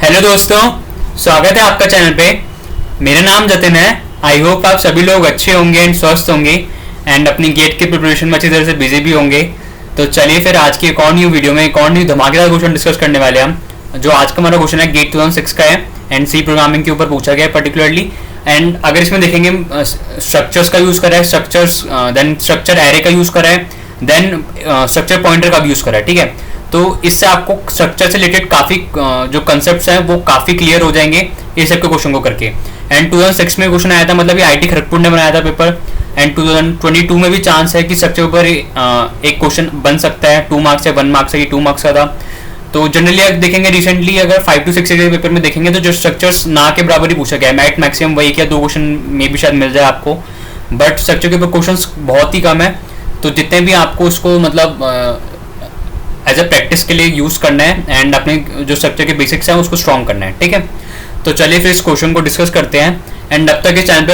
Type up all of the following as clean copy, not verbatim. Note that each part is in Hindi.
हेलो दोस्तों, स्वागत है आपका चैनल पे। मेरा नाम जतिन है। आई होप आप सभी लोग अच्छे होंगे एंड स्वस्थ होंगे एंड अपनी गेट के प्रिपरेशन में अच्छी तरह से बिजी भी होंगे। तो चलिए फिर आज की एक और न्यू वीडियो में एक और न्यू धमाकेदार क्वेश्चन डिस्कस करने वाले हैं हम। जो आज का हमारा क्वेश्चन है गेट 2006 का है एंड सी प्रोग्रामिंग के ऊपर पूछा गया है पर्टिकुलरली। एंड अगर इसमें देखेंगे स्ट्रक्चर्स का यूज़ करा है, देन स्ट्रक्चर एरे का यूज़ करा है, देन स्ट्रक्चर पॉइंटर का भी यूज़ करा है। ठीक है, तो इससे आपको स्ट्रक्चर से रिलेटेड काफ़ी जो कंसेप्ट्स हैं वो काफ़ी क्लियर हो जाएंगे इस सब के क्वेश्चन को करके। एंड 2006 में क्वेश्चन आया था, मतलब ये आईटी खड़गपुर ने बनाया था पेपर। एंड 2022 में भी चांस है कि स्ट्रक्चर पर एक क्वेश्चन बन सकता है 2 मार्क्स या 1 मार्क्स है, ये 2 मार्क्स का था। तो जनरली अगर देखेंगे रिसेंटली अगर 5 to 6 के पेपर में देखेंगे तो जो स्ट्रक्चर्स ना के बराबर ही पूछा गया है, मैक्सिमम वही क्या 2 क्वेश्चन में भी शायद मिल जाए आपको, बट स्ट्रक्चर के ऊपर क्वेश्चंस बहुत ही कम है। तो जितने भी आपको उसको मतलब एज अ प्रैक्टिस के लिए यूज़ करना है एंड अपने जो स्ट्रक्चर के बेसिक्स हैं उसको स्ट्रॉन्ग करना है। ठीक है, तो चलिए फिर इस क्वेश्चन को डिस्कस करते हैं। एंड अब तक इस चैनल पे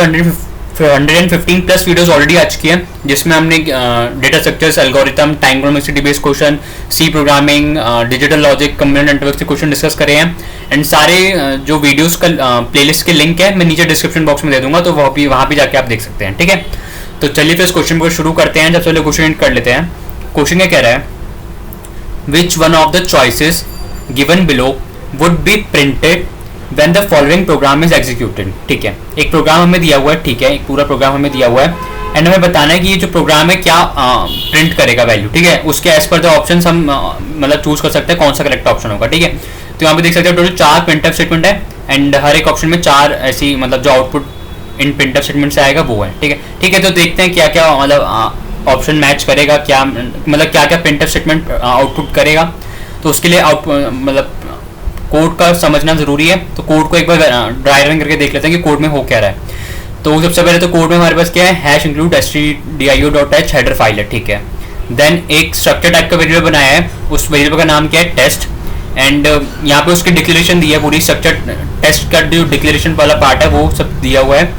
115 प्लस वीडियोस ऑलरेडी आ चुकी हैं, जिसमें हमने data structures, algorithm, time complexity based question, C programming, digital logic, computer network से क्वेश्चन डिस्कस करे हैं। एंड सारे जो वीडियोस का प्लेलिस्ट के लिंक है मैं नीचे डिस्क्रिप्शन बॉक्स में दे दूंगा, तो वहाँ भी जाके आप देख सकते हैं। ठीक है, तो चलिए फिर इस क्वेश्चन को शुरू करते हैं। जब पहले क्वेश्चन कर लेते हैं। क्वेश्चन क्या कह रहा है, Which one of the choices given below would be printed when the following program is executed? ठीक है, एक प्रोग्राम हमें दिया हुआ है। ठीक है, एक पूरा प्रोग्राम हमें दिया हुआ है एंड हमें बताना है कि ये जो प्रोग्राम है क्या प्रिंट करेगा वैल्यू। ठीक है, उसके एज पर द ऑप्शन हम मतलब चूज कर सकते हैं कौन सा करेक्ट ऑप्शन होगा। ठीक है, तो यहाँ पे देख सकते हैं टोटल 4 प्रिंटफ स्टेटमेंट है एंड हर एक ऑप्शन में 4 ऐसी मतलब जो आउटपुट इन प्रिंटफ स्टेटमेंट से आएगा वो है। ठीक है, तो देखते हैं क्या क्या मतलब ऑप्शन मैच करेगा, क्या मतलब क्या क्या प्रिंटफ स्टेटमेंट आउटपुट करेगा। तो उसके लिए मतलब कोड का समझना जरूरी है। तो कोड को एक बार ड्राई रन करके देख लेते हैं कि कोड में हो क्या रहा है। तो सबसे पहले तो कोड में हमारे पास क्या है, hash include stdio.h header file है। ठीक है, देन एक स्ट्रक्चर टाइप का वेरिएबल बनाया है, उस वेरिएबल का नाम क्या है, टेस्ट। एंड यहाँ पे उसकी डिक्लेरेशन दी है, पूरी स्ट्रक्चर टेस्ट का जो डिक्लेरेशन वाला पार्ट है वो सब दिया हुआ है।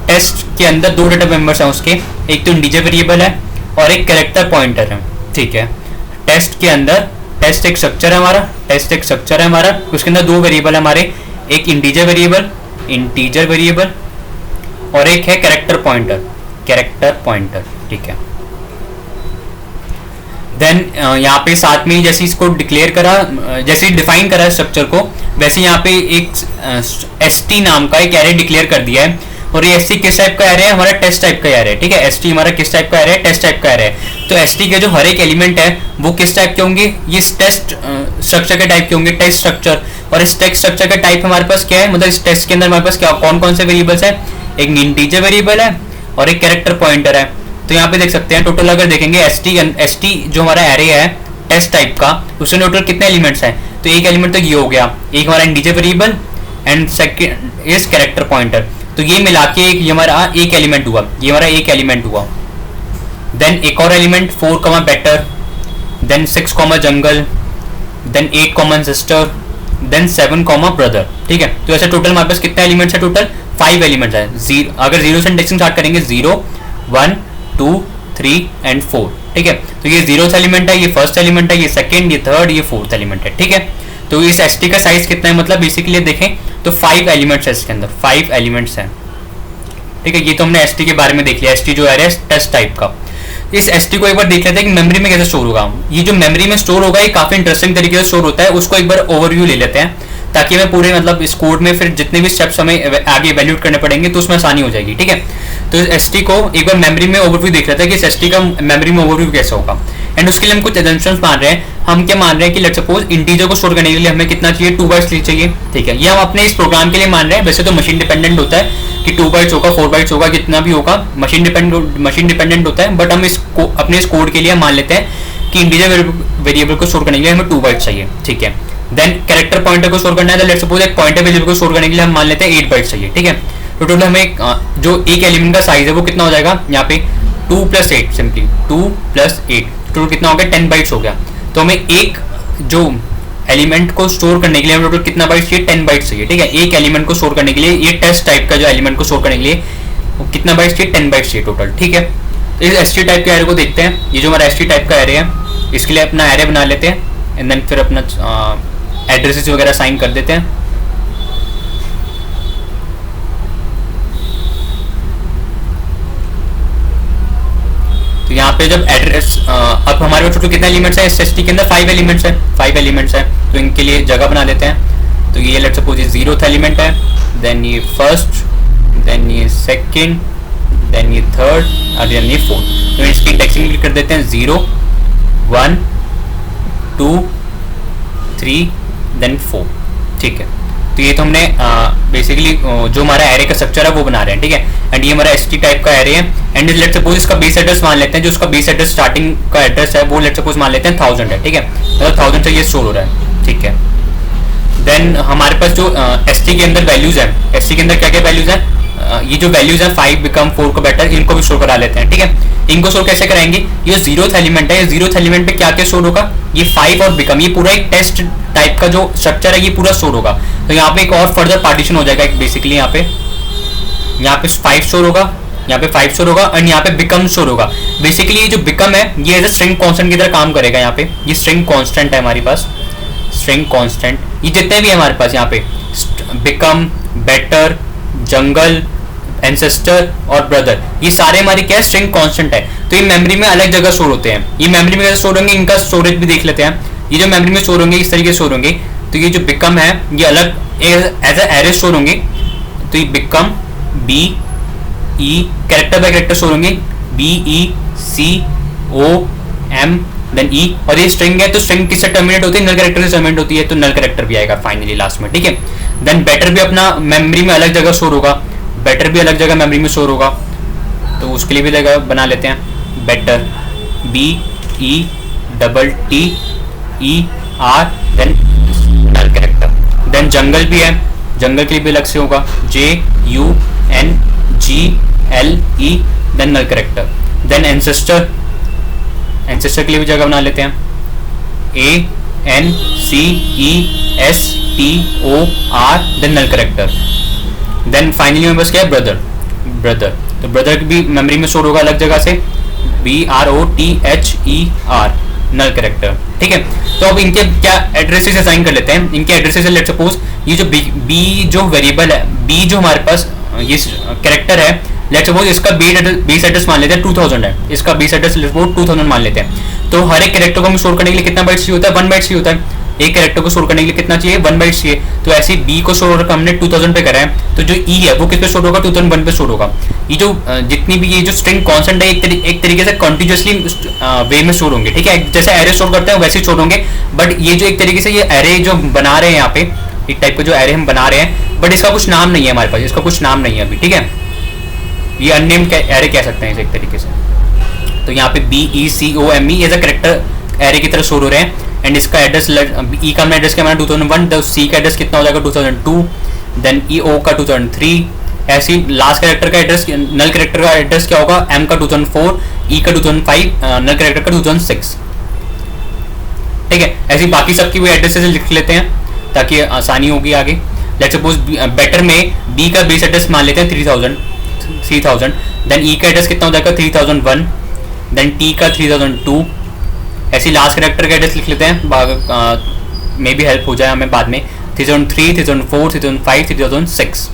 टेस्ट के अंदर 2 डेटा मेंबर्स हैं उसके, एक तो इंटीजर वेरिएबल है और एक कैरेक्टर पॉइंटर है। ठीक है, टेस्ट के अंदर टेस्ट एक स्ट्रक्चर है हमारा, उसके अंदर 2 वेरिएबल है हमारे, एक इंटीजर वेरिएबल और एक है कैरेक्टर पॉइंटर। ठीक है, देन यहाँ पे साथ में जैसे इसको डिक्लेयर करा, जैसे डिफाइन करा स्ट्रक्चर को, वैसे यहाँ पे एक st नाम का एक एरे डिक्लेयर कर दिया है। और ये st किस टाइप का एरे है, हमारा टेस्ट टाइप का एरे है। ठीक है, st हमारा किस टाइप का एरे है, टेस्ट टाइप का एरे है। तो st के जो हर एक एलिमेंट है वो किस टाइप के होंगे, ये टेस्ट स्ट्रक्चर के टाइप के होंगे, टेस्ट स्ट्रक्चर। और इस टेस्ट स्ट्रक्चर का टाइप हमारे पास क्या है, मतलब इस टेस्ट के अंदर हमारे पास क्या कौन कौन से वेरिएबल्स है, एक इंटीजर वेरिएबल है और एक कैरेक्टर पॉइंटर है। तो यहाँ पे देख सकते हैं टोटल अगर देखेंगे st जो हमारा एरे है टेस्ट टाइप का, उसमें टोटल कितने एलिमेंट्स हैं। तो एक एलिमेंट तो ये हो गया, एक हमारा integer variable and second is character pointer. तो ये मिला के ये हमारा एक एलिमेंट हुआ। देन एक और एलिमेंट 4 बेटर, देन 6 जंगल, देन 8 सिस्टर, देन 7 ब्रदर। ठीक है, तो ऐसे टोटल हमारे पास कितने एलिमेंट्स है, टोटल 5 एलिमेंट्स है। अगर 0 से इंडेक्सिंग स्टार्ट करेंगे 0 1 2 3 एंड 4। ठीक है, तो ये 0th एलिमेंट है, ये फर्स्ट एलिमेंट है, ये सेकंड, ये थर्ड, ये 4th एलिमेंट है। ठीक है, तो इस st का साइज कितना है, मतलब बेसिकली देखें तो 5 एलिमेंट्स है इसके अंदर, 5 एलिमेंट्स हैं। ठीक है, ये तो हमने st के बारे में देख लिया, st जो है टेस्ट टाइप का। इस st को एक बार देख लेते हैं कि मेमोरी में कैसे स्टोर होगा। ये जो मेमोरी में स्टोर होगा ये काफी इंटरेस्टिंग तरीके से स्टोर होता है, उसको एक बार ओवरव्यू ले लेते हैं ताकि हमें पूरे मतलब इस कोड में फिर जितने भी स्टेप्स हमें आगे इवैल्यूएट करने पड़ेंगे तो उसमें आसानी हो जाएगी। ठीक है, तो इस st को एक बार मेमोरी में ओवरव्यू देख लेते हैं कि इस st का मेमोरी में ओवरव्यू कैसे होगा। एंड उसके लिए हम कुछ एजम्पशंस मान रहे हैं। हम क्या मान रहे हैं कि लेट्स सपोज इंटीजर को स्टोर करने के लिए हमें कितना चाहिए, 2 बाइट्स चाहिए। ठीक है, ये हम अपने इस प्रोग्राम के लिए मान रहे हैं। वैसे तो मशीन डिपेंडेंट होता है कि 2 बाइट्स होगा, 4 बाइट्स होगा, कितना भी होगा, मशीन डिपेंडेंट होता है। बट हम इसको अपने इस कोड के लिए मान लेते हैं कि इंटीजर वेरिएबल को स्टोर करने के लिए हमें 2 बाइट्स चाहिए। ठीक है, देन कैरेक्टर पॉइंटर को स्टोर करना है तो लेट्स सपोज एक पॉइंटर वेरिएबल को स्टोर करने के लिए हम मान लेते हैं 8 बाइट्स चाहिए। ठीक है, तो टोटल हमें जो एक एलिमेंट का साइज है वो कितना हो जाएगा, यहाँ पे 2 + 8 सिंपली 2 + 8 टोटल कितना हो गया, 10 बाइट्स हो गया। तो हमें एक जो एलिमेंट को स्टोर करने के लिए हमें टोटल कितना बाइट्स चाहिए, 10 बाइट्स चाहिए। ठीक है, एक एलिमेंट को स्टोर करने के लिए, ये टेस्ट टाइप का जो एलिमेंट को स्टोर करने के लिए वो कितना बाइट्स चाहिए, 10 बाइट्स चाहिए टोटल। ठीक है, तो इस st टाइप के एरे को देखते हैं। ये जो हमारा st टाइप का एरे है इसके लिए अपना एरे बना लेते हैं एंड देन फिर अपना एड्रेसेस वगैरह साइन कर देते हैं। तो यहाँ पे जब एड्रेस अब हमारे पास टोटल कितने एलिमेंट्स है, एसएसटी के अंदर 5 एलिमेंट्स है, 5 एलिमेंट्स है, तो इनके लिए जगह बना लेते हैं। तो ये लेट्स सपोज ये 0th एलिमेंट है, देन ये फर्स्ट, देन ये सेकंड, देन ये थर्ड और देन ये फोर्थ। तो इसकी इंडेक्सिंग कर देते हैं 0 1 2 3 देन 4, ठीक है। तो ये तो हमने बेसिकली जो हमारा एरे का स्ट्रक्चर है वो बना रहे हैं, ठीक है। एंड ये हमारा एसटी टाइप का एरे है। एंड लेट्स सपोज इसका बेस एड्रेस मान लेते हैं, जो उसका बेस एड्रेस स्टार्टिंग का एड्रेस है वो लेट्स सपोज मान लेते हैं 1000 है, ठीक है। मतलब 1000 से ये स्टोर हो रहा है, ठीक है। देन हमारे पास जो एसटी के अंदर वैल्यूज है, एसटी के अंदर क्या क्या वैल्यूज है, ये जो वैल्यूज है 5 बिकम 4 को बेटर, इनको भी स्टोर करा लेते हैं, ठीक है। इनको स्टोर कैसे कराएंगे, ये 0th एलिमेंट है, ये 0th एलिमेंट पे क्या क्या स्टोर होगा, ये 5 और बिकम, ये पूरा एक टेस्ट टाइप का जो स्ट्रक्चर है ये पूरा स्टोर होगा। तो यहाँ पे एक और फर्दर पार्टीशन हो जाएगा बेसिकली, यहाँ पे 5 स्टोर होगा, यहाँ पे 5 स्टोर होगा और यहाँ पे बिकम स्टोर होगा। बेसिकली ये जो बिकम है ये एज ए स्ट्रिंग कांस्टेंट की तरह काम करेगा। यहाँ पे ये स्ट्रिंग कांस्टेंट है हमारे पास, स्ट्रिंग कांस्टेंट, ये जितने भी है हमारे पास यहाँ पे बिकम, बेटर, जंगल, एंसेस्टर और ब्रदर, ये सारे हमारे क्या है, स्ट्रिंग कांस्टेंट है। तो ये मेमोरी में अलग जगह स्टोर होते हैं। ये मेमोरी में कैसे स्टोर होंगे, इनका स्टोरेज भी देख लेते हैं। ये जो मेमोरी में स्टोर होंगे इस तरीके से स्टोर होंगे। तो ये जो बिकम है ये अलग एज ए एरे स्टोर होंगे। तो ये become B E character by character store होंगे, B E C O M then E. और ये स्ट्रिंग है तो स्ट्रिंग किससे टर्मिनेट होती है, नल कैरेक्टर से टर्मिनेट होती है, तो नल कैरेक्टर भी आएगा फाइनली लास्ट में, ठीक है। देन बेटर भी अपना मेमोरी में अलग जगह स्टोर होगा, बेटर भी अलग जगह मेमोरी में स्टोर होगा, तो उसके लिए भी जगह बना लेते हैं। Better B E double T E R then null character. Then jungle भी है, जंगल के लिए भी अलग से होगा, J U N G L E then null character. Then ancestor, ancestor के लिए भी जगह बना लेते हैं, A N C E S T O R then null character. Then finally मेरे पास क्या है, ब्रदर, ब्रदर। तो ब्रदर भी मेमोरी में स्टोर होगा अलग जगह से, B R O T H E R null character, ठीक है। तो अब इनके क्या एड्रेसेस असाइन कर लेते हैं। इनके एड्रेसेस लेट्स सपोज ये जो बी जो वेरिएबल है, बी जो हमारे पास ये कैरेक्टर है, लेट्स सपोज इसका बेस एड्रेस मान लेते हैं 2000 है, इसका बेस एड्रेस लेट्स सपोज 2000 मान लेते हैं। तो हर एक कैरेक्टर को हम स्टोर करने के लिए कितना बाइट चाहिए होता है, 1 बाइट चाहिए होता है। एक कैरेक्टर को स्टोर करने के लिए कितना चाहिए, 1 बाइट चाहिए। तो ऐसे बी को स्टोर हमने 2000 पे करा है, तो जो ई है वो किस पे स्टोर होगा, 2001 पे स्टोर होगा। ये जो जितनी भी ये जो स्ट्रिंग कांस्टेंट है एक तरीके से कंटिन्यूअसली वे में स्टोर होंगे, ठीक है। जैसे एरे स्टोर करते हैं वैसे स्टोर होंगे, बट ये जो एक तरीके से ये एरे जो बना रहे हैं यहाँ पे, एक टाइप का जो एरे हम बना रहे हैं, बट इसका कुछ नाम नहीं है हमारे पास, इसका कुछ नाम नहीं है अभी, ठीक है। ये अननेम्ड एरे कह सकते हैं इसे एक तरीके से। तो यहाँ पे B E C O M E as a character array की तरह स्टोर हो रहे हैं। एंड इसका एड्रेस ई का एड्रेस क्या हमारा 2001, तो सी का एड्रेस कितना हो जाएगा 2002, देन ई ओ का 2003। ऐसी लास्ट कैरेक्टर का एड्रेस, नल कैरेक्टर का एड्रेस क्या होगा, एम का 2004, ई का 2005, नल कैरेक्टर का 2006, ठीक है। ऐसी बाकी सबकी भी एड्रेसेस लिख लेते हैं ताकि आसानी होगी आगे। लेट्स सपोज बेटर में बी का बेस एड्रेस मान लेते हैं 3000, देन ई का एड्रेस कितना हो जाएगा 3001, देन टी का 3002। ऐसी लास्ट कैरेक्टर का एड्रेस लिख लेते हैं, मे भी हेल्प हो जाए हमें बाद में, 3003, 3004, 3005, 3006।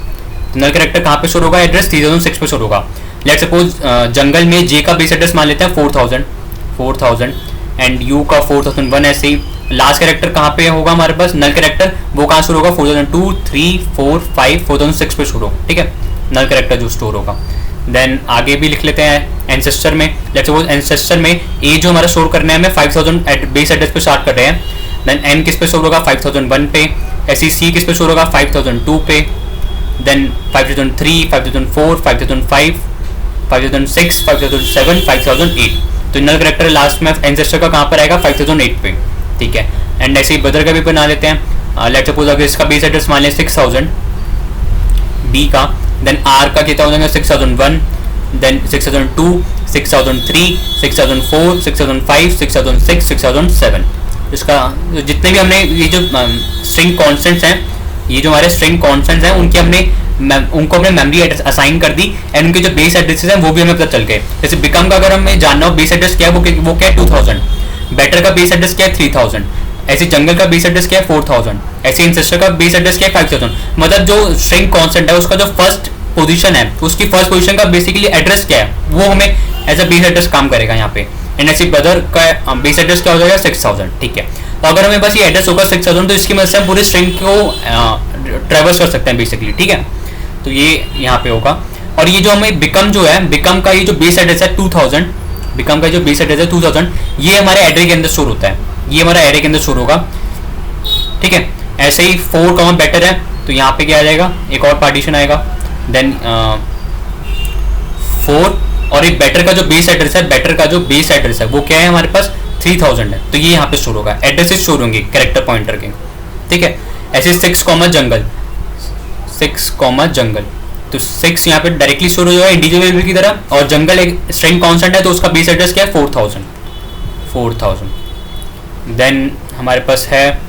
नल कैरेक्टर कहाँ पे शोर होगा, एड्रेस 3006 पे शोर होगा। लेट्स सपोज जंगल में जे का बेस एड्रेस मान लेते हैं 4000 एंड यू का 4001। ऐसे ही लास्ट कैरेक्टर कहाँ पे होगा हमारे पास, नल कैरेक्टर वो कहाँ शोर होगा, 4002, 3, 4, 5, 4006 पे शोर होगा, ठीक है, नल कैरेक्टर जो स्टोर होगा। देन आगे भी लिख लेते हैं एंसेस्टर में। लेट्स सपोज एंसेस्टर में ए जो हमारा स्टोर करना है हमें 5000 बेस एड्रेस पे स्टार्ट कर रहे हैं। देन एन किस पे स्टोर होगा, 5001 पे। ऐसी सी किस पे स्टोर होगा, 5002 पे। देन 5003, 5004, 5005, 5006, 5007, 5008। तो नल कैरेक्टर लास्ट में एंसेस्टर का कहाँ पर आएगा, 5008 पे, ठीक है। एंड ऐसे ही ब्रदर का भी बना लेते हैं। लेट्स सपोज अगर इसका बेस एड्रेस मान लें 6000 बी का, देन आर का कितना हो जाएगा 6001, देन 6002, 6003, 6004, 6005, 6006, 6007। इसका जितने भी हमने ये जो स्ट्रिंग कॉन्स्टेंट्स हैं, ये जो हमारे स्ट्रिंग कॉन्स्टेंट्स हैं उनको हमने मेमोरी एड्रेस असाइन कर दी। एंड उनके जो बेस एड्रेसेस हैं वो भी हमें पता चल गए। जैसे बिकम का अगर हमें जानना हो बेस एड्रेस क्या है, वो क्या है 2000। बेटर का बेस एड्रेस क्या है 3000। ऐसे जंगल का बेस एड्रेस क्या है 4000, ऐसे इंसेस्टर का बेस एड्रेस क्या है 5000। मतलब जो स्ट्रिंग कॉन्स्टेंट है उसका जो फर्स्ट पोजीशन है, उसकी फर्स्ट पोजीशन का बेसिकली एड्रेस क्या है वो हमें एज अ बेस एड्रेस काम करेगा यहाँ पे। एंड ऐसे ब्रदर का बेस एड्रेस क्या हो जाएगा 6000, ठीक है। तो अगर हमें बस ये एड्रेस होगा 6000 तो इसकी मदद से हम पूरे स्ट्रिंग को ट्रेवर्स कर सकते हैं बेसिकली, ठीक है। तो ये यहाँ पे होगा। और ये जो हमें बिकम जो है, बिकम का ये जो बेस एड्रेस है 2000, बिकम का जो बेस एड्रेस है 2000, ये हमारे एरे के अंदर स्टोर होता है, ये हमारा एरे के अंदर स्टोर होगा, ठीक है। ऐसे ही 4 कॉमा बेटर है तो यहाँ पे क्या आ जाएगा, एक और पार्टीशन आएगा, देन 4 और एक बेटर का जो बेस एड्रेस है, बेटर का जो बेस एड्रेस है वो क्या है हमारे पास 3000 है, तो ये यहाँ पे स्टोर होगा, एड्रेसेस स्टोर होंगे कैरेक्टर पॉइंटर के, ठीक है। ऐसे 6 कॉमा जंगल, 6 कॉमा जंगल, तो 6 यहाँ पे डायरेक्टली स्टोर हो जाएगा इंटीजर वेरिएबल की तरह, और जंगल एक स्ट्रिंग कांस्टेंट है तो उसका बेस एड्रेस क्या है 4000। देन हमारे पास है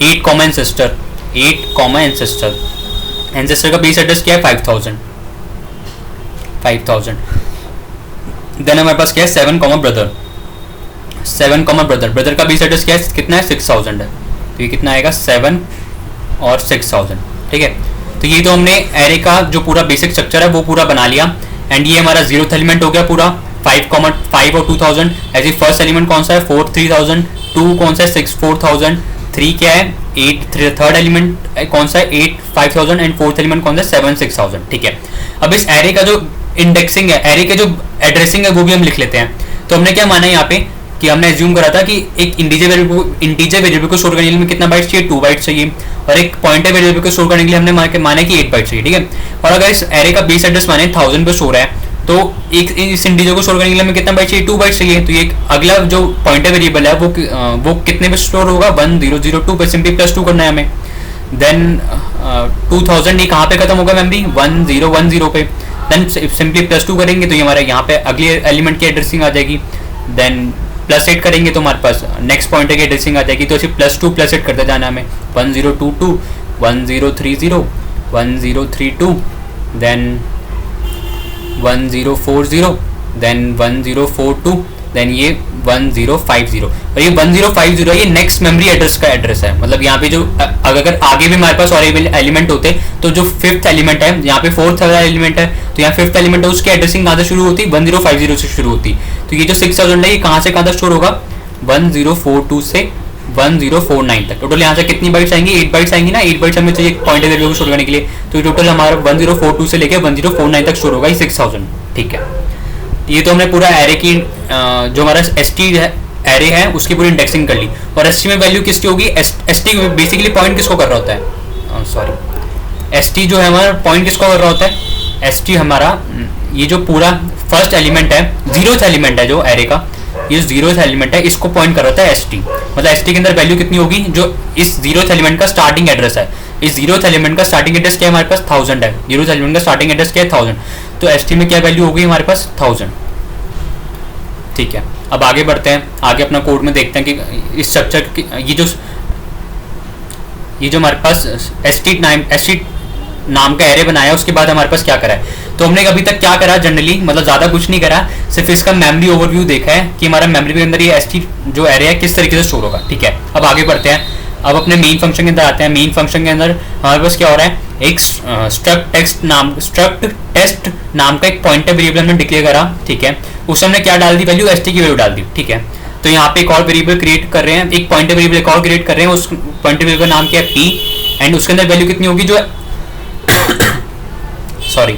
8 comma ancestor, 8 comma ancestor, ancestor का बेस एड्रेस क्या है 5000। देन हमारे पास क्या है 7 comma brother, 7 comma brother, brother का बेस एड्रेस क्या है कितना है 6000 है, तो ये कितना आएगा 7 और 6000, ठीक है। तो ये तो हमने एरे का जो पूरा बेसिक स्ट्रक्चर है वो पूरा बना लिया। एंड ये हमारा 0th एलिमेंट हो गया पूरा 5 और 2000। ऐसे फर्स्ट एलिमेंट कौन सा है 4 3000, 2 कौन सा है 6 4000, 3 क्या है 8, थर्ड एलिमेंट कौन सा है 8 5000 एंड फोर्थ एलिमेंट कौन सा है 7 6000, ठीक है। अब इस एरे का जो इंडेक्सिंग है, एरे के जो एड्रेसिंग है वो भी हम लिख लेते हैं। तो हमने क्या माना है यहाँ पे कि हमने एज्यूम करा था कि एक इंटीजर वेरिएबल को स्टोर करने के लिए कितना बाइट्स चाहिए 2 बाइट्स चाहिए, और एक पॉइंटर वेरिएबल को स्टोर करने के लिए हमने माना कि 8 बाइट्स चाहिए, ठीक है। और अगर इस एरे का बेस एड्रेस माने 1000 पे स्टोर है तो एक इस इंटीजर को स्टोर करने के लिए हमें कितना बाइट्स चाहिए 2 बाइट्स चाहिए। तो ये अगला जो पॉइंटर वेरिएबल है वो कितने पे स्टोर होगा 1002 पे, सिंपली +2 करना है हमें। देन 2000 ये कहाँ पे खत्म होगा मेमोरी 1010 पे, देन सिंपली +2 करेंगे तो ये हमारा यहाँ पे अगले एलिमेंट की एड्रेसिंग आ जाएगी। देन +8 करेंगे तो हमारे पास नेक्स्ट पॉइंटर की एड्रेसिंग आ जाएगी। तो ऐसे +2 +8 करते जाना हमें 1022 1030 1032 देन 1040 देन 1042 देन ये 1050, और ये 1050 ये नेक्स्ट मेमोरी एड्रेस का एड्रेस है। मतलब यहाँ पे जो अगर आगे भी हमारे पास और एलिमेंट होते तो जो 5th एलिमेंट है यहाँ पे 4th एलिमेंट है तो यहाँ 5th एलिमेंट है उसकी एड्रेसिंग कहाँ से शुरू होती 1050 से शुरू होती। तो ये जो 6000 है ये कहाँ से कहाँ तक स्टोर होगा 1042 से 1049 तक। टोटल यहाँ से कितनी बाइट्स आएंगी 8 बाइट्स आएंगी ना, 8 बाइट्स हमें चाहिए पॉइंटर वेरिएबल को स्टोर करने के लिए। तो टोटल हमारा 1042 से लेकर 1049 तक स्टोर होगा 6000, ठीक है। ये तो हमने पूरा एरे की जो हमारा एसटी है एरे है उसकी पूरी इंडेक्सिंग कर ली। और एसटी में वैल्यू किसकी होगी, एसटी बेसिकली पॉइंट किसको कर रहा होता है, सॉरी एसटी जो है हमारा पॉइंट किसको कर रहा होता है, एसटी हमारा ये जो पूरा फर्स्ट एलिमेंट है 0th एलिमेंट है जो एरे का, ये 0th एलिमेंट है इसको पॉइंट कर रहा होता है एसटी। मतलब एसटी के अंदर वैल्यू कितनी होगी जो इस 0th एलिमेंट का स्टार्टिंग एड्रेस है। इस 0th एलिमेंट का स्टार्टिंग एड्रेस क्या है हमारे पास 1000 है, 0th एलिमेंट का स्टार्टिंग एड्रेस क्या है 1000, तो एसटी में क्या वैल्यू होगी हमारे पास 1000, ठीक है। अब आगे बढ़ते हैं, आगे अपना कोड में देखते हैं कि इस स्ट्रक्चर ये जो हमारे पास एसटी नाम का एरे बनाया उसके बाद हमारे पास क्या करा है। तो हमने अभी तक क्या करा जनरली, मतलब ज़्यादा कुछ नहीं करा, सिर्फ इसका मेमोरी ओवरव्यू देखा है कि हमारा मेमोरी के अंदर ये एसटी जो एरे है किस तरीके से स्टोर होगा, ठीक है। अब आगे बढ़ते हैं, अब अपने मेन फंक्शन के अंदर आते हैं। मेन फंक्शन के अंदर हमारे पास क्या हो रहा है, एक स्ट्रक्ट टेस्ट नाम का एक पॉइंटर वेरिएबल हमने डिक्लेयर करा, ठीक है। उसमें हमने क्या डाल दी वैल्यू एसटी की वैल्यू डाल दी, ठीक है। तो यहाँ पे एक और वेरिएबल क्रिएट कर रहे हैं, एक पॉइंटर वेरिएबल एक और क्रिएट कर रहे हैं, उस पॉइंटर वेरिएबल का नाम क्या है पी, एंड उसके अंदर वैल्यू कितनी होगी जो सॉरी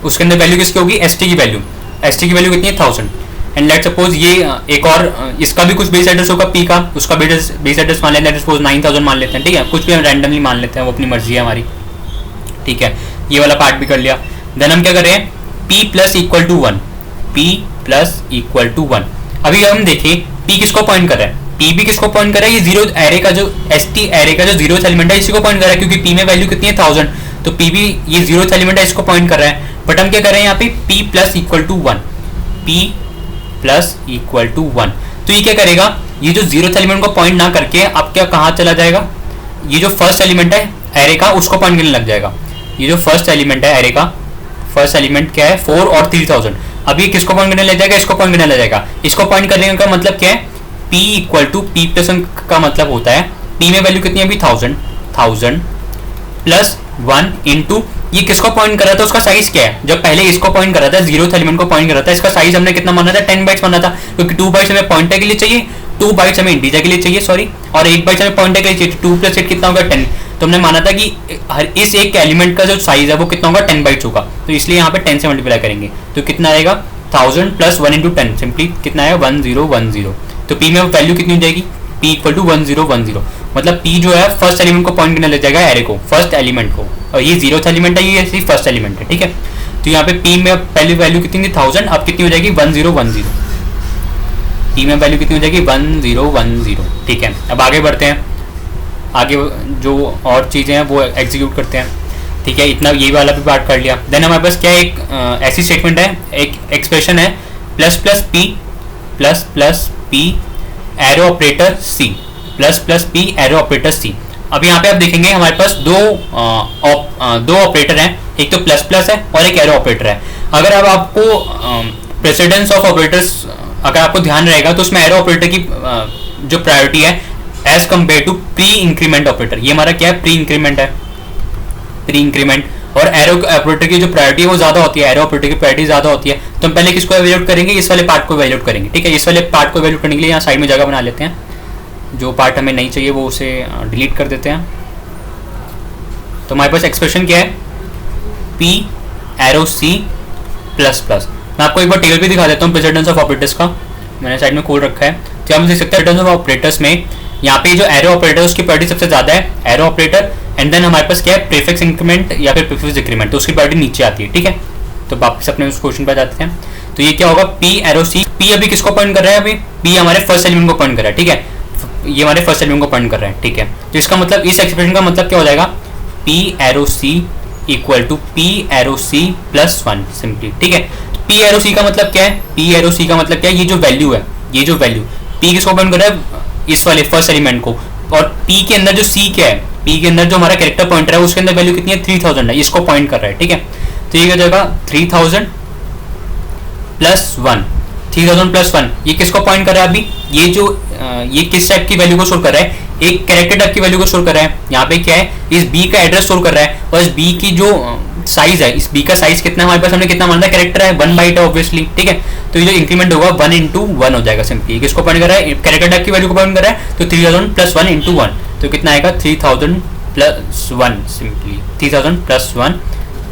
उसके अंदर वैल्यू किसकी होगी एसटी की वैल्यू, एसटी की वैल्यू कितनी है 1000। एंड लेट सपोज ये एक और इसका भी कुछ बेस एड्रेस होगा पी का, उसका बेस एड्रेस मान लेते हैं, सपोज 9000 मान लेते हैं, ठीक है। कुछ भी हम रैंडमली मान लेते हैं, वो अपनी मर्जी है हमारी, ठीक है। ये वाला पार्ट भी कर लिया। देन हम क्या कर रहे हैं p + = 1, p + = 1। अभी हम देखें p किसको पॉइंट कर रहा है, p भी किसको पॉइंट कर रहा है, ये 0th एरे का जो एसटी एरे का जो 0th एलिमेंट है इसी को पॉइंट कर रहा है, क्योंकि p में वैल्यू कितनी है 1000, तो p भी ये 0th एलिमेंट है इसको पॉइंट कर रहा है। बट हम क्या कर रहे हैं यहाँ पे p + = 1, p + = 1। तो ये क्या करेगा, ये जो 0th एलिमेंट को पॉइंट ना करके अब क्या कहाँ चला जाएगा, ये जो फर्स्ट एलिमेंट है एरे का उसको पॉइंट करने लग जाएगा। ये जो फर्स्ट एलिमेंट है एरे का, फर्स्ट एलिमेंट क्या है 4 और 3000, अब ये किसको पॉइंट करने लग जाएगा, इसको पॉइंट करने लग जाएगा। इसको पॉइंट करने का मतलब क्या है P equal to P plus 1 का मतलब होता है P में वैल्यू कितनी है अभी 1000 प्लस 1 इंटू ये किसको पॉइंट कर रहा था, उसका साइज क्या है। जब पहले इसको पॉइंट कर रहा था, 0th एलिमेंट को पॉइंट कर रहा था, इसका साइज हमने कितना माना था 10 बाइट्स माना था, क्योंकि 2 बाइट्स हमें पॉइंटर के लिए चाहिए, 2 बाइट्स हमें इंटीजर के लिए चाहिए सॉरी, और 8 बाइट्स हमें पॉइंटर के लिए चाहिए। 2 प्लस 8 कितना होगा 10। तो हमने माना था कि हर इस एक एलिमेंट का जो साइज है वो कितना होगा 10 बाइट्स होगा, तो इसलिए यहाँ पे 10 से मल्टीप्लाई करेंगे तो कितना आएगा 1000 प्लस 1 इंटू 10 सिंपली कितना है 1010। तो P में वैल्यू कितनी हो जाएगी P इक्वल टू 1010, मतलब P जो है फर्स्ट एलिमेंट को पॉइंट करने लग जाएगा एरे को, फर्स्ट एलिमेंट को, और ये 0th एलिमेंट है, ये सिर्फ फर्स्ट एलिमेंट है, ठीक है। तो यहाँ पे P में पहली वैल्यू कितनी थी 1000, अब कितनी हो जाएगी 1010। P में वैल्यू कितनी हो जाएगी 1010, ठीक है। अब आगे बढ़ते हैं, आगे जो और चीज़ें हैं वो एग्जीक्यूट करते हैं, ठीक है। इतना ये वाला भी पार्ट कर लिया। देन हमारे पास क्या है, एक ऐसी स्टेटमेंट है, एक एक्सप्रेशन है plus plus P arrow operator C, plus P arrow operator C. अब यहाँ पे आप देखेंगे हमारे पास दो ऑपरेटर हैं, एक तो प्लस प्लस है और एक एरो ऑपरेटर है। अगर अब आपको प्रेसिडेंस ऑफ ऑपरेटर्स अगर आपको ध्यान रहेगा तो उसमें एरो ऑपरेटर की जो प्रायोरिटी है as compare to pre increment operator, ये हमारा क्या है प्री इंक्रीमेंट है, प्री इंक्रीमेंट, और एरो ऑपरेटर की जो प्रायोरिटी है वो ज्यादा होती है, एरो ऑपरेटर की प्रायोरिटी ज्यादा होती है। तो हम पहले किसको एवेल्यूएट करेंगे, इस वाले पार्ट को एवेल्यूएट करेंगे, ठीक है। इस वाले पार्ट को एवेल्यूएट करने के लिए यहाँ साइड में जगह बना लेते हैं, जो पार्ट हमें नहीं चाहिए वो उसे डिलीट कर देते हैं। तो हमारे पास एक्सप्रेशन क्या है P arrow C plus plus. मैं आपको एक बार टेबल भी दिखा देता हूँ प्रेसिडेंस ऑफ ऑपरेटर्स का, मैंने साइड में खोल रखा है। तो हम देख सकते हैं प्रेसिडेंस ऑफ ऑपरेटर्स में यहाँ पे जो एरो ऑपरेटर उसकी प्रायोरिटी सबसे ज्यादा है, एरो ऑपरेटर, एंड देन हमारे पास क्या है प्रीफिक्स इंक्रीमेंट या फिर प्रीफिक्स डिक्रीमेंट, तो उसकी प्रायोरिटी नीचे आती है, ठीक है। तो वापस अपने उस क्वेश्चन पर जाते हैं। तो ये क्या होगा P एरो C, P अभी किसको पॉइंट कर रहा है, अभी P हमारे फर्स्ट एलिमेंट को पॉइंट कर रहा है, ठीक है, ये हमारे फर्स्ट एलिमेंट को पॉइंट कर रहा है, ठीक है। तो इसका मतलब इस एक्सप्रेशन का मतलब क्या हो जाएगा P arrow C equal to P arrow C plus 1 simply, ठीक है। P एरो C का मतलब क्या है, P एरो C का मतलब क्या है, ये जो वैल्यू है, ये जो वैल्यू P किसको पॉइंट कर रहा है इस वाले फर्स्ट एलिमेंट को, और P के अंदर जो C क्या है, P के अंदर जो हमारा कैरेक्टर पॉइंटर है उसके अंदर वैल्यू कितनी है 3000 है, इसको पॉइंट कर रहा है, ठीक है। तो ये हो जाएगा 3000 प्लस 1, 3000 प्लस 1, ये किसको पॉइंट कर रहा है अभी, ये जो ये किस टाइप की वैल्यू को स्टोर कर रहा है, एक कैरेक्टर टाइप की वैल्यू को स्टोर कर रहा है। यहाँ पे क्या है इस B का एड्रेस स्टोर कर रहा है, और इस B की जो साइज है, इस B का साइज कितना हमारे पास हमने कितना माना, कैरेक्टर है 1 बाइट है ऑब्वियसली, ठीक है। तो ये जो इंक्रीमेंट होगा 1 इंटू 1 हो जाएगा सिंपली, किसको पॉइंट कर रहा है कैरेक्टर टाइप की वैल्यू को पॉइंट कर रहा है। तो 3000 प्लस 1 इंटू 1 तो कितना आएगा 3000 प्लस 1 सिंपली, 3000 प्लस 1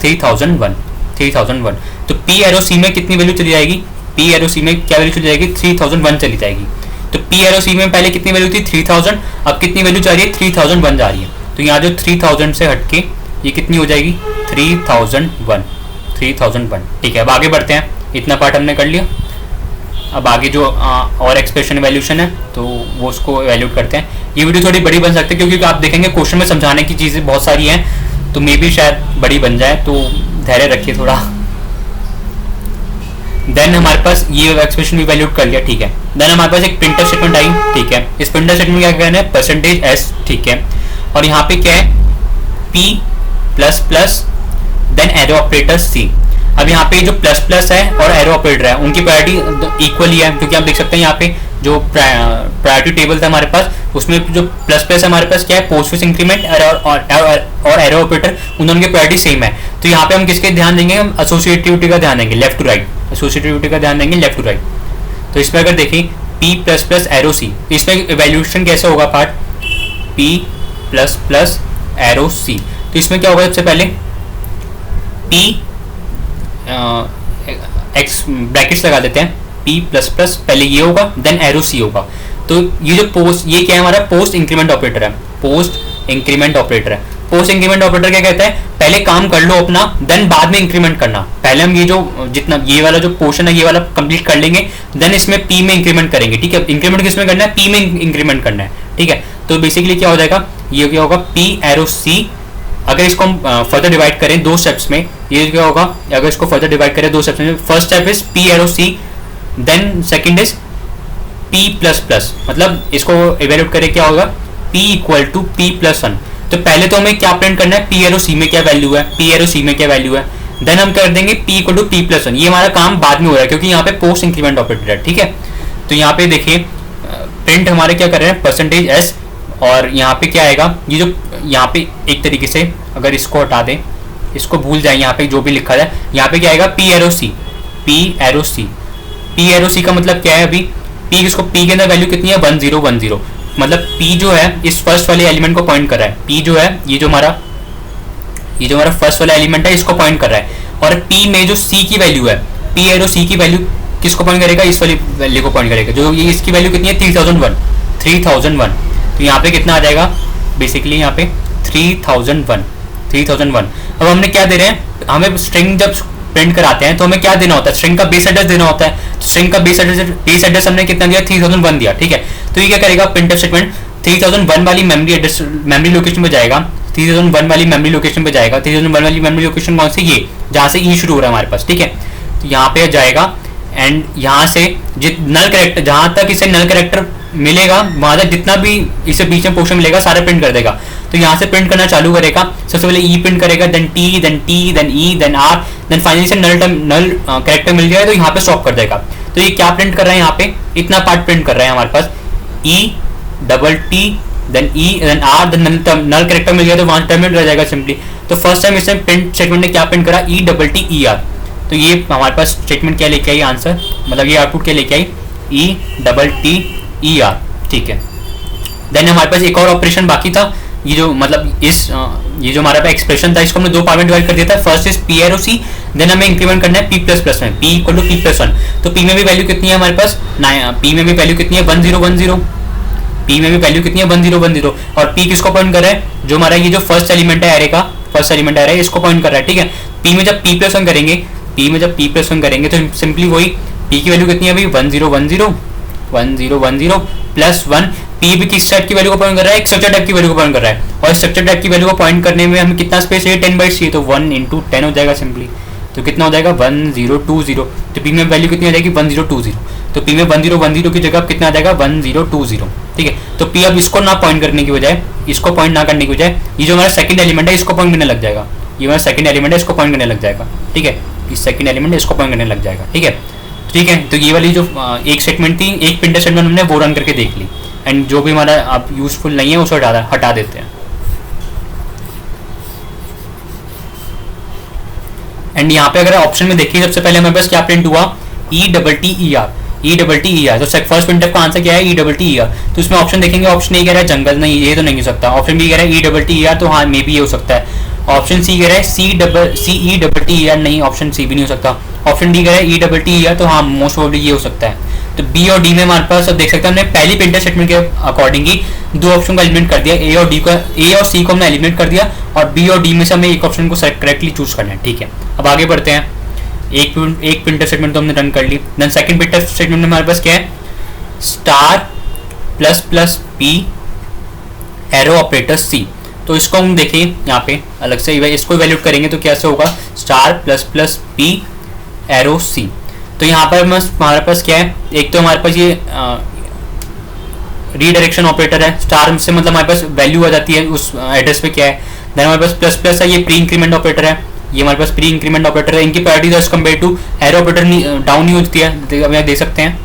3001। तो P एरो C में कितनी वैल्यू चली जाएगी, P एरो C में क्या वैल्यू चली जाएगी 3001 चली जाएगी। तो P एरो C में पहले कितनी वैल्यू थी 3000, अब कितनी वैल्यू जा रही है 3001 जा रही है। तो यहाँ जो 3000 से हटके ये कितनी हो जाएगी 3001, ठीक है। अब आगे बढ़ते हैं, इतना पार्ट हमने कर लिया। अब आगे जो और एक्सप्रेशन वैल्यूशन है तो वो उसको वैल्यूट करते हैं। ये वीडियो थोड़ी बड़ी बन सकती है क्योंकि आप देखेंगे क्वेश्चन में समझाने की चीज़ें बहुत सारी हैं, तो मे भी शायद बड़ी बन जाए, तो धैर्य रखिए थोड़ा। देन हमारे पास ये एक्सप्रेशन भी वैल्यूट कर लिया, ठीक है। देन हमारे पास एक प्रिंटफ स्टेटमेंट आई, ठीक है। इस प्रिंटफ स्टेटमेंट क्या कहना है %s, ठीक है। और यहाँ पे क्या है P plus plus then arrow operator C। अब यहाँ पे जो प्लस प्लस है और एरो ऑपरेटर है उनकी प्रायोरिटी इक्वली है, क्योंकि आप देख सकते हैं यहाँ पे जो प्रायोरिटी टेबल था हमारे पास उसमें जो प्लस प्लस है हमारे पास क्या है पोस्टफिक्स इंक्रीमेंट और एरो ऑपरेटर, उन की प्रायोरिटी सेम है। तो यहाँ पे हम किसके ध्यान देंगे, हम एसोसिएटिविटी का ध्यान देंगे, लेफ्ट टू राइट, एसोसिएटिविटी का ध्यान देंगे लेफ्ट टू राइट। तो इसमें अगर देखें P plus plus arrow C, इसमें इवैल्यूएशन कैसे होगा part P plus plus arrow C। तो इसमें क्या होगा सबसे पहले P एक्स ब्रैकेट्स लगा देते हैं, P प्लस प्लस पहले ये होगा देन एरो C होगा। तो ये जो पोस्ट, ये क्या है हमारा पोस्ट इंक्रीमेंट ऑपरेटर है, पोस्ट इंक्रीमेंट ऑपरेटर है। पोस्ट इंक्रीमेंट ऑपरेटर क्या कहता है, पहले काम कर लो अपना देन बाद में इंक्रीमेंट करना। पहले हम ये जो जितना ये वाला जो पोर्शन है ये वाला कंप्लीट कर लेंगे, देन इसमें P में इंक्रीमेंट करेंगे, ठीक है। इंक्रीमेंट किसमें करना है, P में इंक्रीमेंट करना है, ठीक है। तो बेसिकली क्या हो जाएगा, ये क्या होगा P एरो C। अगर इसको हम फर्दर डिवाइड करें दो स्टेप्स में, ये क्या होगा, अगर इसको फर्दर डिवाइड करें दो स्टेप्स में, first step is P arrow C, then second is P plus plus, मतलब इसको इवैल्यूएट करें क्या होगा P equal to P plus 1। तो पहले तो हमें क्या प्रिंट करना है, P एरो C में क्या वैल्यू है, P एरो C में क्या वैल्यू है, देन हम कर देंगे P equal to P plus 1। ये हमारा काम बाद में हो रहा है क्योंकि यहाँ पे पोस्ट इंक्रीमेंट ऑपरेटर है, ठीक है। तो यहाँ पे देखिए प्रिंट हमारे क्या कर रहे हैं परसेंटेज एस, और यहाँ पे क्या आएगा, ये जो यहाँ पे एक तरीके से अगर इसको हटा दें, इसको भूल जाए, यहाँ पे जो भी लिखा है यहाँ पे क्या आएगा P arrow C, P arrow C. P arrow C का मतलब क्या है, अभी पी इसको पी के अंदर वैल्यू कितनी है 1010, मतलब पी जो है इस फर्स्ट वाले एलिमेंट को पॉइंट कर रहा है, पी जो है ये जो हमारा फर्स्ट वाला एलिमेंट है इसको पॉइंट कर रहा है। और पी में जो सी की वैल्यू है, पी एरो सी की वैल्यू किसको पॉइंट करेगा, इस वाली वैल्यू को पॉइंट करेगा, जो ये इसकी वैल्यू कितनी है 3001। तो यहाँ पे कितना आ जाएगा बेसिकली, यहाँ पे 3001। अब हमने क्या दे रहे हैं, हमें स्ट्रिंग जब प्रिंट कराते हैं तो हमें क्या देना होता है, स्ट्रिंग का बेस एड्रेस देना होता है। तो स्ट्रिंग का बेस एड्रेस हमने कितना दिया 3001 दिया, ठीक है। तो ये क्या करेगा प्रिंटफ स्टेटमेंट 3001 वाली मेमोरी लोकेशन पे जाएगा, 3001 वाली मेमोरी लोकेशन पे जाएगा। 3001 वाली मेमोरी लोकेशन कौन सी, ये जहाँ से ई शुरू हो रहा है हमारे पास, ठीक है। तो यहाँ पे जाएगा एंड यहाँ से नल कैरेक्टर, जहाँ तक इसे नल कैरेक्टर मिलेगा वहां तक जितना भी इसे बीच में पोर्शन मिलेगा सारा प्रिंट कर देगा। तो यहाँ से प्रिंट करना चालू करेगा, सबसे पहले ई प्रिंट करेगा, then T, then E, then R, then finally से नल कैरेक्टर मिल गया तो यहाँ पे स्टॉप कर देगा। तो ये क्या प्रिंट कर रहा है, यहाँ पे इतना पार्ट प्रिंट कर रहा है हमारे पास, E double T then E then R, then null character मिल गया तो वहां टर्मिनेट रह जाएगा सिंपली। तो फर्स्ट टाइम इसने प्रिंट स्टेटमेंट ने क्या प्रिंट करा, E double T E R. तो ये हमारे पास स्टेटमेंट क्या लेके आई आंसर, मतलब ये आउटपुट क्या लेके आई, E double T E R, ठीक है। देन हमारे पास एक और ऑपरेशन बाकी था, ये जो मतलब ये जो हमारा एक्सप्रेशन था इसको हमने दो पार्ट में डिवाइड कर दिया था। First is P arrow C, then हमें इंक्रीमेंट करना है पी प्लस प्लस में, P equal to P plus 1। तो पी में भी वैल्यू कितनी है हमारे पास, पी में भी वैल्यू कितनी है 1010, पी में भी वैल्यू कितनी है 1010। और पी किसको पॉइंट कर रहा है, जो हमारा ये जो फर्स्ट एलिमेंट है एरे का, फर्स्ट एलिमेंट एरे इसको पॉइंट कर रहा है, ठीक है। पी में जब पी प्लस 1 करेंगे, पी में जब पी प्लस 1 करेंगे तो सिंपली वही पी की वैल्यू कितनी है अभी 1010 प्लस 1। पी भी किस सेट की वैल्यू को पॉइंट कर रहा है, एक स्ट्रक्चर टाइप की वैल्यू को पॉइंट कर रहा है, और स्ट्रक्चर टाइप की वैल्यू को पॉइंट करने में हमें कितना स्पेस चाहिए 10 बाइट्स चाहिए, तो 1 × 10 हो जाएगा सिंपली। तो कितना हो जाएगा 1020। तो पी में वैल्यू कितनी आ जाएगी 1020। तो पी में 1010 की जगह कितना आ जाएगा 1020, ठीक है। तो पी अब इसको ना पॉइंट करने की बजाय, इसको पॉइंट ना करने की बजाय ये जो हमारा सेकंड एलिमेंट है इसको पॉइंट करने लग जाएगा, ये हमारा सेकंड एलिमेंट है इसको पॉइंट करने लग जाएगा, ठीक है। इस सेकंड एलिमेंट है इसको पॉइंट करने लग जाएगा, ठीक है। ठीक है, तो ये वाली जो एक स्टेटमेंट थी, एक प्रिंटर स्टेटमेंट हमने वो रन करके देख ली, एंड जो भी हमारा अब यूजफुल नहीं है उसको हटा देते हैं। एंड यहाँ पे अगर ऑप्शन में देखिए सबसे पहले हमारे पास क्या प्रिंट हुआ, ई double T E are, E double T E R. तो फर्स्ट प्रिंटफ का आंसर क्या है, E double T E R. तो इसमें ऑप्शन देखेंगे, ऑप्शन ए कह रहा है जंगल, नहीं ये तो नहीं हो सकता। ऑप्शन बी कह रहा है E double T E R, तो हाँ मे बी ये हो सकता है। ऑप्शन सी कह रहा है C E double T E R, नहीं ऑप्शन सी भी नहीं हो सकता। ऑप्शन डी कह रहा है E double T E R, तो हाँ मोस्ट प्रोबेबली ये हो सकता है। तो बी और डी में हमारे पास अब देख सकते हैं हमने पहली प्रिंटर स्टेटमेंट के अकॉर्डिंग ही दो ऑप्शन को एलिमिनेट कर दिया, ए और डी का, ए और सी को हमने एलिमिनेट कर दिया, और बी और डी में से हमें एक ऑप्शन को करेक्टली चूज करना है, ठीक है। अब आगे बढ़ते हैं। एक प्रिंटर स्टेटमेंट तो हमने रन कर ली। देन सेकंड प्रिंटर स्टेटमेंट में हमारे पास क्या है, star plus plus P arrow operator C. तो इसको हम देखें यहाँ पे अलग से इसको वैल्यूट करेंगे तो कैसे होगा, star plus plus P arrow C. तो यहाँ पर हमारे पास क्या है, एक तो हमारे पास ये रीडायरेक्शन ऑपरेटर है, स्टार से मतलब हमारे पास वैल्यू आ जाती है उस एड्रेस पे क्या है। देन हमारे पास प्लस प्लस है, ये प्री इंक्रीमेंट ऑपरेटर है, ये हमारे पास प्री इंक्रीमेंट ऑपरेटर है। इनकी priority as compare to arrow operator down नहीं होती है, अब यहाँ देख सकते हैं।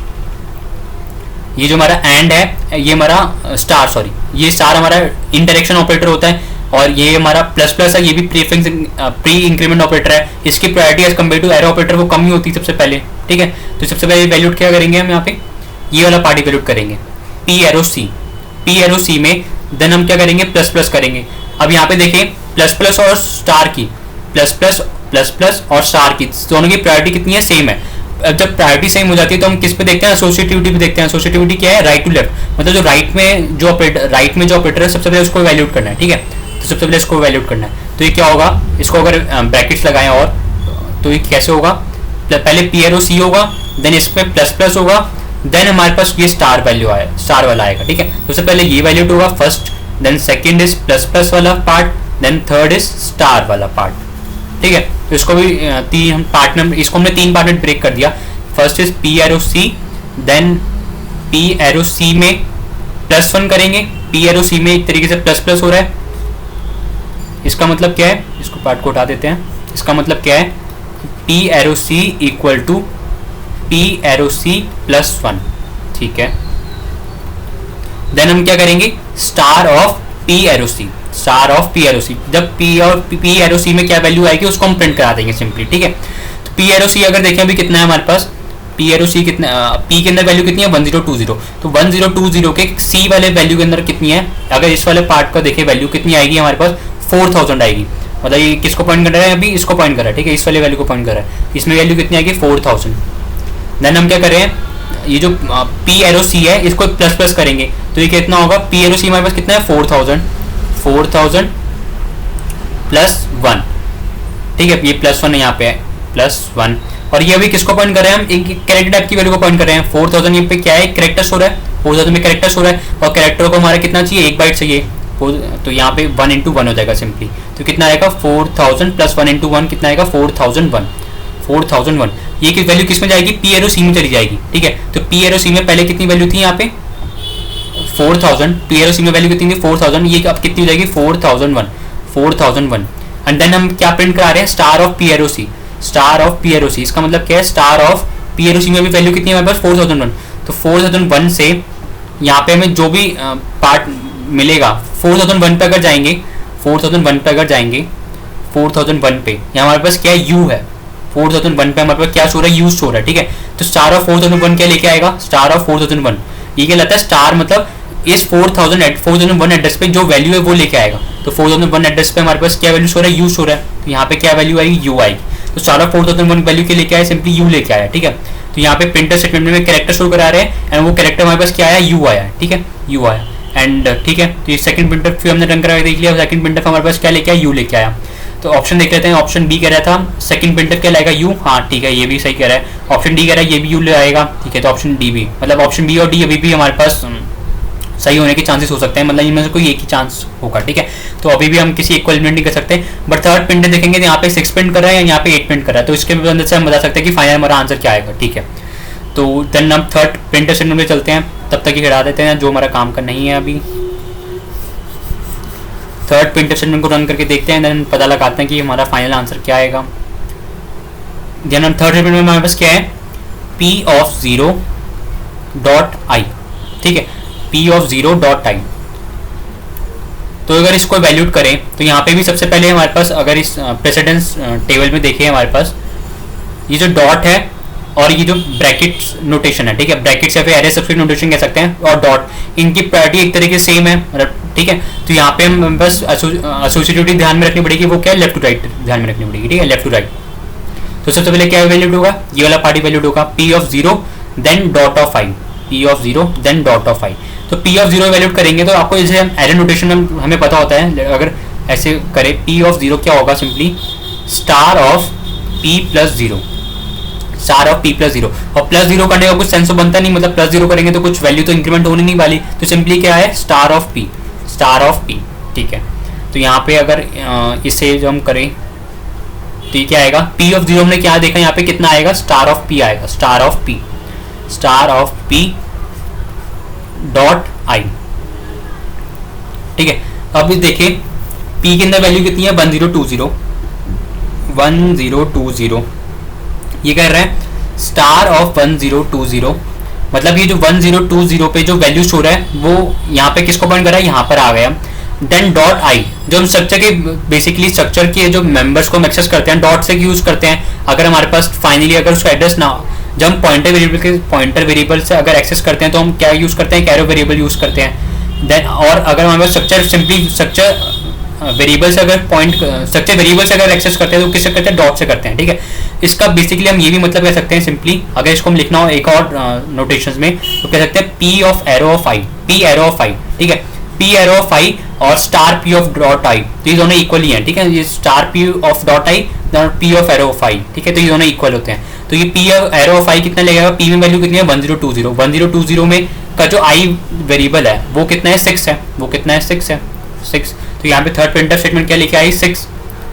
ये जो हमारा एंड है, ये हमारा स्टार, सॉरी ये स्टार हमारा इंटरेक्शन ऑपरेटर होता है, और ये हमारा प्लस प्लस है, ये भी प्री इंक्रीमेंट ऑपरेटर है। इसकी priority as compare to arrow operator वो कम ही होती है सबसे पहले, ठीक है। तो सबसे पहले वैल्यूट क्या करेंगे हम यहाँ पे, ये वाला पार्टी वैल्यूट करेंगे P arrow C, P arrow C में देन हम क्या करेंगे प्लस प्लस करेंगे। अब यहाँ पे देखें प्लस प्लस और स्टार की, प्लस प्लस और स्टार की दोनों की प्रायोरिटी कितनी है, सेम है। अब जब प्रायोरिटी सेम हो जाती है तो हम किस पे देखते हैं, एसोसिएटिविटी पे देखते हैं। एसोसिएटिविटी क्या है, राइट टू लेफ्ट, मतलब जो राइट में जो ऑपरेटर है सबसे पहले उसको वैल्यूट करना है, ठीक है। तो सबसे पहले इसको वैल्यूट करना है, तो ये क्या होगा, इसको अगर ब्रैकेट्स लगाएं और तो ये कैसे होगा, पहले पी एरो सी होगा, देन इसमें प्लस प्लस होगा, देन हमारे पास ये स्टार वैल्यू आया, स्टार वाला आएगा, ठीक है। तो सबसे पहले ये वैल्यूट होगा first, then second is plus plus वाला part, then third is star वाला पार्ट, ठीक है। तो इसको भी तीन पार्ट में, इसको हमने तीन पार्ट में ब्रेक कर दिया। First is P arrow C, then P arrow C में प्लस 1 करेंगे, पी एरो सी में एक तरीके से प्लस प्लस हो रहा है। इसका मतलब क्या है, इसको पार्ट को उठा देते हैं। इसका मतलब क्या है, P arrow C equal to P arrow C plus 1, ठीक है। देन हम क्या करेंगे, star of P arrow C, star of P arrow C. जब पी और पी एरो सी में क्या वैल्यू आएगी उसको हम प्रिंट करा देंगे सिंपली, ठीक है। तो पी एरो सी अगर देखें अभी कितना है हमारे पास, पी एरो सी कितना, पी के अंदर वैल्यू कितनी है 1020, तो 1020 के सी वाले वैल्यू के अंदर कितनी है, अगर इस वाले पार्ट का देखें वैल्यू कितनी आएगी हमारे पास 4000 आएगी। मतलब ये किसको पॉइंट कर रहा है, अभी इसको पॉइंट कर रहा है, ठीक है, इस वाले वैल्यू को पॉइंट कर रहा है। इसमें वैल्यू कितनी आएगी 4000। देन हम क्या करें, ये जो पी एरो सी है इसको प्लस प्लस करेंगे तो ये कितना होगा, पी एरो सी हमारे पास कितना है 4000 प्लस 1, ठीक है, ये प्लस 1 यहाँ पे है प्लस 1। और ये अभी किसको पॉइंट कर रहे हैं हम, एक कैरेक्टर टाइप की वैल्यू को पॉइंट कर रहे हैं। 4000 यहाँ पे क्या है, कैरेक्टर शो रहा है, 4000 में कैरेक्टर शो रहा है और कैरेक्टर को हमारा कितना चाहिए, 1 बाइट चाहिए, तो यहाँ पे 1 × 1 हो जाएगा सिंपली। तो कितना आएगा 4000 प्लस 1 × 1 कितना आएगा 4001। ये की वैल्यू किस में जाएगी, पी एरो सी में चली जाएगी, ठीक है। तो पी एरो सी में पहले कितनी वैल्यू थी यहाँ पे 4000, पी एरो सी में वैल्यू कितनी थी 4000, ये अब कितनी हो जाएगी 4001। एंड देन हम क्या प्रिंट करा रहे हैं, star of P arrow C, star of P arrow C. इसका मतलब क्या है, star of P arrow C में भी वैल्यू कितनी है हमारे पास 4001। तो 4001 से यहाँ पे हमें जो भी पार्ट मिलेगा 4001 पे अगर जाएंगे, 4001 पे अगर जाएंगे, 4001 पे यहाँ हमारे पास क्या है, यू है, 4001 पे हमारे पास क्या शो रहा है, यू शो रहा है, ठीक है। तो स्टार ऑफ 4001 क्या लेके आएगा, स्टार ऑफ 4001, ये क्या लगता है, स्टार मतलब इस 4001 एड्रेस पे जो वैल्यू है वो लेके आएगा। तो 4001 एड्रेस पे हमारे पास क्या वैल्यू शो रहा है, यू शो रहा है, तो यहाँ पे क्या वैल्यू आएगी, यू आएगी। तो स्टार ऑफ 4001 वैल्यू के लेके आया, सिंपली यू लेके आया, ठीक है। तो यहाँ पे प्रिंटर स्टेटमेंट में कैरेक्टर शो करा रहे हैं एंड वो कैरेक्टर हमारे पास क्या आया, यू आया, ठीक है, यू आया। एंड ठीक है, तो ये सेकंड प्रिंटर फिर हमने रन करा देख लिया, सेकंड प्रिंटर हमारे पास क्या लेके आया, यू लेके आया। तो ऑप्शन देख लेते हैं, ऑप्शन बी कह रहा था सेकंड प्रिंटर क्या लाएगा, यू, हाँ ठीक है, ये भी सही कह रहा है। ऑप्शन डी कह रहा है ये भी यू ले आएगा, ठीक है। तो ऑप्शन डी भी, मतलब ऑप्शन बी और डी अभी भी हमारे पास सही होने के चांसेस हो सकते हैं, मतलब इनमें से कोई एक ही चांस होगा, ठीक है। तो अभी भी हम किसी एक को एलिमिनेट नहीं कर सकते। बट थर्ड प्रिंटर देखेंगे तो यहाँ पे 6 प्रिंट कर रहा है या यहाँ पे 8 प्रिंट कर रहा है, तो इसके अंदर से हम बता सकते हैं कि फाइनल हमारा आंसर क्या आएगा, ठीक है। तो देन हम थर्ड प्रिंटर स्टेटमेंट में चलते हैं, तब तक ही हटा देते हैं जो हमारा काम का नहीं है अभी। थर्ड प्रिंटर स्टेटमेंट को रन करके देखते हैं, देन पता लगाते हैं कि हमारा फाइनल आंसर क्या आएगा। देन हम थर्ड स्टेटमेंट में हमारे पास क्या है, p ऑफ 0 डॉट आई, ठीक है, p ऑफ 0 डॉट आई। तो अगर इसको वैल्यूट करें तो यहाँ पे भी सबसे पहले हमारे पास, अगर इस प्रेसिडेंस टेबल में देखें हमारे पास ये जो डॉट है और ये जो ब्रैकेट्स नोटेशन है, ठीक है, ब्रैकेट्स या फिर एरे सबस्क्रिप्ट नोटेशन कह सकते हैं, और डॉट, इनकी प्रायोरिटी एक तरीके से सेम है, मतलब ठीक है। तो यहाँ पे हम बस एसोसिएटिविटी ध्यान में रखनी पड़ेगी, वो क्या है, लेफ्ट टू राइट ध्यान में रखनी पड़ेगी, ठीक है, लेफ्ट टू राइट। तो सबसे पहले क्या वैल्यूड होगा, ये वाला पार्टी वैल्यूड होगा p of 0 then dot of i, p of 0 then dot of i। तो p ऑफ 0 वैल्यूड करेंगे तो आपको जैसे एरे नोटेशन में हमें पता होता है, अगर ऐसे करें p ऑफ 0 क्या होगा, simply star of p plus 0, star of p plus 0। और प्लस 0 करने का कुछ सेंस तो बनता नहीं, मतलब प्लस 0 करेंगे तो कुछ वैल्यू तो इंक्रीमेंट होने नहीं वाली, तो सिंपली क्या है, star of p, star of p, ठीक है। तो यहाँ पे अगर इसे जो हम करें तो ये क्या आएगा, p ऑफ 0 हमने क्या देखा यहाँ पे कितना आएगा, स्टार ऑफ p आएगा, star of p, star of p dot I, ठीक है। अब देखिए p के अंदर वैल्यू कितनी है 1020, ये कह रहा है स्टार ऑफ 1020, मतलब ये जो 1020 पे जो वैल्यू शो रहा है वो यहाँ पे किसको पॉइंट कर रहा है, यहाँ पर आ गया। देन डॉट आई, जो हम स्ट्रक्चर के बेसिकली स्ट्रक्चर के जो मेंबर्स को हम एक्सेस करते हैं डॉट से यूज करते हैं। अगर हमारे पास फाइनली अगर उसका एड्रेस ना, जब हम पॉइंटर वेरिएबल से अगर एक्सेस करते हैं तो हम क्या यूज करते हैं, कैरो वेरिएबल यूज करते हैं। देन और अगर हमारे पास स्ट्रक्चर सिंपली स्ट्रक्चर वेरिएबल से अगर स्ट्रक्चर वेरिएबल से अगर एक्सेस करते हैं तो किससे करते हैं, डॉट से करते हैं, ठीक है। इसका बेसिकली हम ये भी मतलब कह सकते हैं सिंपली, अगर इसको हम लिखना हो एक और नोटेशंस में तो कह सकते हैं p of arrow of i, p arrow of i, ठीक है, p एरो ऑफ i और star p of dot i, तो ये दोनों इक्वल ही हैं, ठीक है। ये star p of dot i और p of arrow of i, ठीक है, तो ये दोनों इक्वल होते हैं। तो ये p एरो ऑफ i कितना लगेगा, p में वैल्यू कितनी है 1020 में का जो i वेरिएबल है वो कितना है 6 है, वो कितना है 6 है 6। तो यहाँ पे थर्ड प्रिंटर स्टेटमेंट क्या लेके आई 6,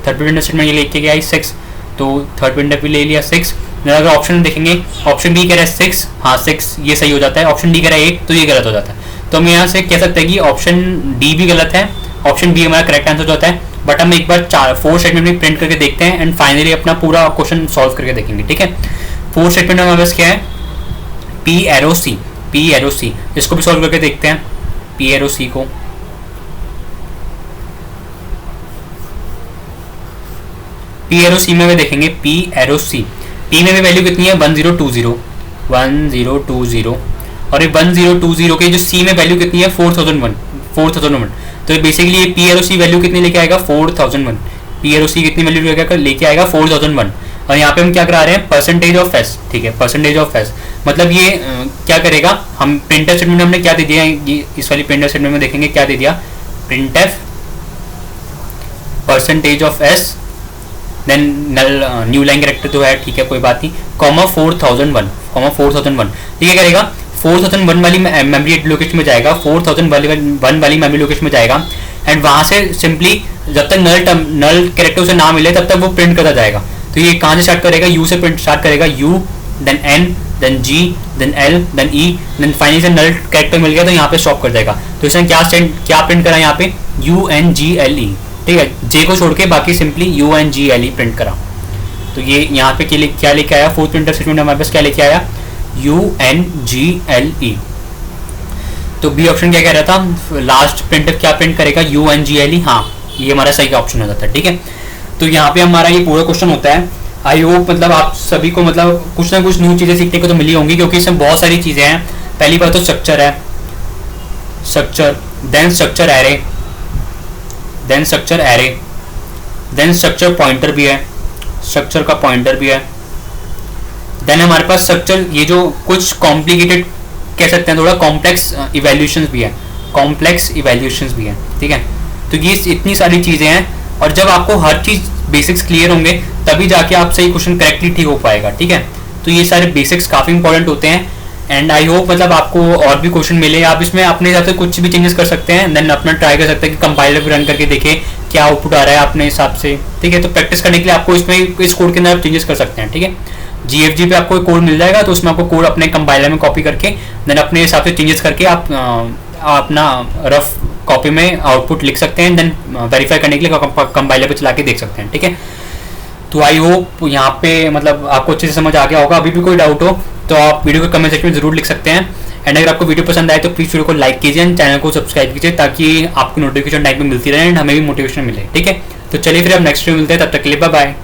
थर्ड प्रिंटर स्टेटमेंट ये लेके गया 6, तो थर्ड प्रिंटर भी ले लिया 6। अगर ऑप्शन देखेंगे, ऑप्शन बी कह रहा है 6, हाँ 6 ये सही हो जाता है, ऑप्शन डी कह रहा है 8 तो ये गलत हो जाता है। तो हम यहाँ से कह सकते हैं कि ऑप्शन डी भी गलत है, ऑप्शन बी हमारा करेक्ट आंसर होता है। बट हम एक बार 4 स्टेटमेंट में प्रिंट करके देखते हैं एंड फाइनली अपना पूरा क्वेश्चन सॉल्व करके देखेंगे, ठीक है। 4 स्टेटमेंट में हमारे पास क्या है, p एरो सी, इसको भी सॉल्व करके देखते हैं। पी एरो सी को, पी एरो सी में भी देखेंगे पी एरो सी, पी में भी वैल्यू कितनी है 1020 1020 और ये 1020 के जो सी में वैल्यू कितनी है 4001 तो बेसिकली ये पी एरो सी वैल्यू कितनी लेके आएगा 4001, पी एरो सी कितनी वैल्यू लेके आएगा 4001 और यहाँ पे हम क्या करा रहे हैं परसेंटेज ऑफ एस, ठीक है परसेंटेज ऑफ एस मतलब ये क्या करेगा, हम प्रिंटफ स्टेटमेंट हमने क्या दे दिया, ये इस वाली प्रिंटफ स्टेटमेंट में देखेंगे क्या दे दिया, printf percentage of S then null new line character तो है ठीक है कोई बात नहीं, कॉमा 4001 ठीक है करेगा 4001 वाली मेमोरी लोकेशन में जाएगा, 4001 वाली मेमोरी लोकेशन में जाएगा एंड वहां से सिंपली जब तक नल कैरेक्टर उसे ना मिले तब तक वो प्रिंट करता जाएगा। तो ये कहाँ से स्टार्ट करेगा, यू से प्रिंट स्टार्ट करेगा, U then N then G then L then E then finally से नल कैरेक्टर मिल गया तो यहाँ पे स्टॉप कर देगा। तो इसने क्या प्रिंट करा यहाँ पे UNGLE, ठीक है जे को छोड़ के बाकी सिंपली UNGLE प्रिंट करा। तो ये यहाँ पे क्या लेके आया, फोर्थ प्रिंटर स्टेटमेंट हमारे पास क्या लेके आया UNGLE। तो बी ऑप्शन क्या कह रहा था, लास्ट प्रिंटर क्या प्रिंट करेगा UNGLE, हाँ ये हमारा सही ऑप्शन हो जाता है ठीक है। तो यहाँ पे हमारा ये पूरा क्वेश्चन होता है। आई होप मतलब आप सभी को मतलब कुछ ना कुछ न्यू चीज़ें सीखने को तो मिली होंगी क्योंकि इसमें बहुत सारी चीज़ें हैं। पहली बात तो स्ट्रक्चर है, structure then structure array then structure array then structure pointer भी है, स्ट्रक्चर का पॉइंटर भी है, देन हमारे पास स्ट्रक्चर ये जो कुछ कॉम्प्लिकेटेड कह सकते हैं थोड़ा कॉम्प्लेक्स इवैल्यूएशंस भी है, कॉम्प्लेक्स इवैल्यूएशंस भी है ठीक है। तो ये इतनी सारी चीज़ें हैं और जब आपको हर चीज़ बेसिक्स क्लियर होंगे तभी जाके आप सही क्वेश्चन करेक्टली ठीक हो पाएगा ठीक है। तो ये सारे बेसिक्स काफ़ी इंपॉर्टेंट होते हैं एंड आई होप मतलब आपको और भी क्वेश्चन मिले, आप इसमें अपने हिसाब से कुछ भी चेंजेस कर सकते हैं देन अपना ट्राई कर सकते हैं कि कंपाइलर भी रन करके देखें क्या आउटपुट आ रहा है अपने हिसाब से ठीक है। तो प्रैक्टिस करने के लिए आपको इसमें इस कोड के अंदर आप चेंजेस कर सकते हैं ठीक है। GFG पे आपको कोड मिल जाएगा तो उसमें आपको कोड अपने कंपाइलर में कॉपी करके देन अपने हिसाब से चेंजेस करके आप अपना रफ कॉपी में आउटपुट लिख सकते हैं देन वेरीफाई करने के लिए कंपाइलर पे चला के देख सकते हैं ठीक है। तो आई होप यहाँ पे मतलब आपको अच्छे से समझ आ गया होगा। अभी भी कोई डाउट हो तो आप वीडियो को कमेंट सेक्शन में जरूर लिख सकते हैं एंड अगर आपको वीडियो पसंद आए तो प्लीज़ वीडियो को लाइक कीजिए एंड चैनल को सब्सक्राइब कीजिए ताकि आपको नोटिफिकेशन टाइम में मिलती रहे एंड हमें भी मोटिवेशन मिले ठीक है। तो चलिए फिर अब नेक्स्ट वीडियो मिलते हैं, तब तक के लिए बाय बाय।